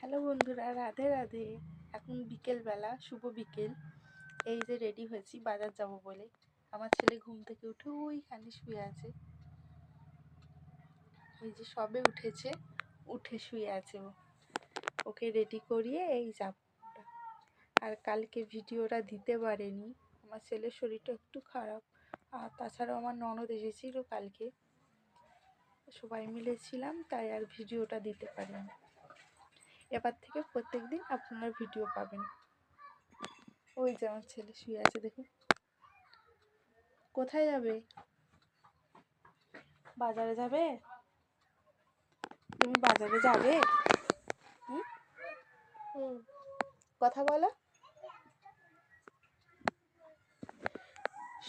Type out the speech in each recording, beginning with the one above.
Hello বন্ধুরা, রাধে রাধে। এখন বিকেলবেলা, শুভ বিকেল। এই যে রেডি হয়েছি বাজার যাব বলে। আমার ছেলে ঘুম থেকে উঠে ওইখানে শুয়ে আছে। ওই যে সবে উঠেছে, উঠে শুয়ে আছে ও। ওকে রেডি করিয়ে এই যাব। আর কালকে ভিডিওটা দিতে পারেনি, আমার ছেলের শরীরটা একটু খারাপ। আর তাছাড়াও আমার ননদ এসেছিল কালকে, সবাই মিলে ছিলাম, তাই আর ভিডিওটা দিতে পারিনি। এবার থেকে প্রত্যেকদিন আপনারা ভিডিও পাবেন। ওই যে আমার ছেলে শুয়ে আছে, দেখুন। কোথায় যাবে? বাজারে যাবে? তুমি বাজারে যাবে? কথা বলো।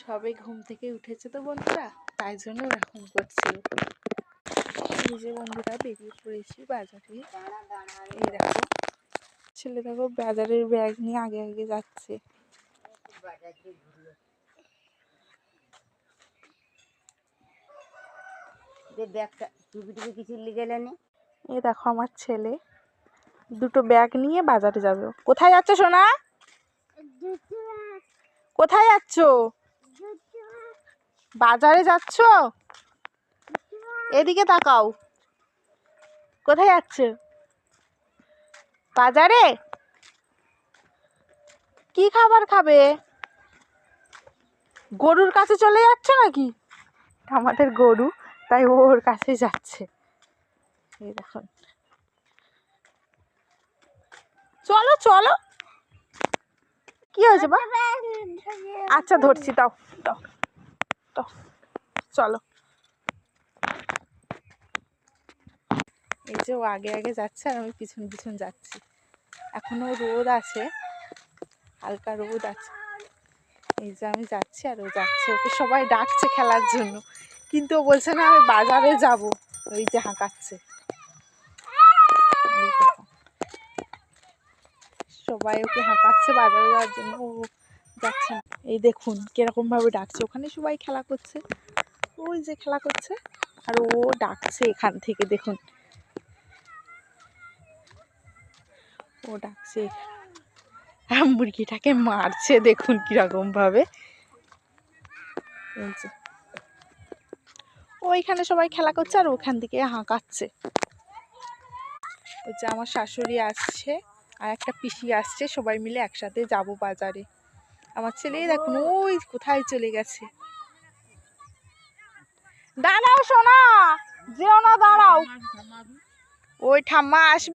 সবে ঘুম থেকে উঠেছে তো বন্ধুরা, তাই জন্য এরকম করছিল। এই যে বন্ধুরা বেরিয়ে পড়েছি বাজারে। এই দেখো ছেলে, দেখো বাজারের ব্যাগ নিয়ে আগে আগে যাচ্ছে। এই দেখো আমার ছেলে দুটো ব্যাগ নিয়ে বাজারে যাবে। কোথায় যাচ্ছ সোনা? কোথায় যাচ্ছ? বাজারে যাচ্ছ? এদিকে তাকাও। কোথায় যাচ্ছ? বাজারে। কি খাবার খাবে? গরুর কাছে চলে যাচ্ছ নাকি? আমাদের গরু, তাই ওর কাছে যাচ্ছে। এই দেখুন, চলো চলো। কি হয়েছে বা? আচ্ছা ধরছি, দাও দাও দাও, চলো। এই যে ও আগে আগে যাচ্ছে আর আমি পিছন পিছন যাচ্ছি। এখনো রোদ আছে, হালকা রোদ আছে। এই যে আমি যাচ্ছি আর ও যাচ্ছে। ওকে সবাই ডাকছে খেলার জন্য, কিন্তু ও বলছে না আমি বাজারে যাব। ওই যে হাঁকাচ্ছে। সবাই ওকে হাঁকাচ্ছে বাজারে যাওয়ার জন্য, ও যাচ্ছে না। এই দেখুন কিরকম ভাবে ডাকছে। ওখানে সবাই খেলা করছে, ওই যে খেলা করছে, আর ও ডাকছে এখান থেকে। দেখুন ও ডাকছে, মুরগিটাকে মারছে দেখুন কিরকম ভাবে। ওইখানে সবাই খেলা করছে আর ওখান থেকে হাঁকাচ্ছে। ওই যে আমার শাশুড়ি আসছে আর একটা পিসি আসছে, সবাই মিলে একসাথে যাব বাজারে। আমার ছেলেই দেখুন ওই কোথায় চলে গেছে। দাঁড়াও সোনা, যেও না, দাঁড়াও। ওই ঠাম্মা আসবে।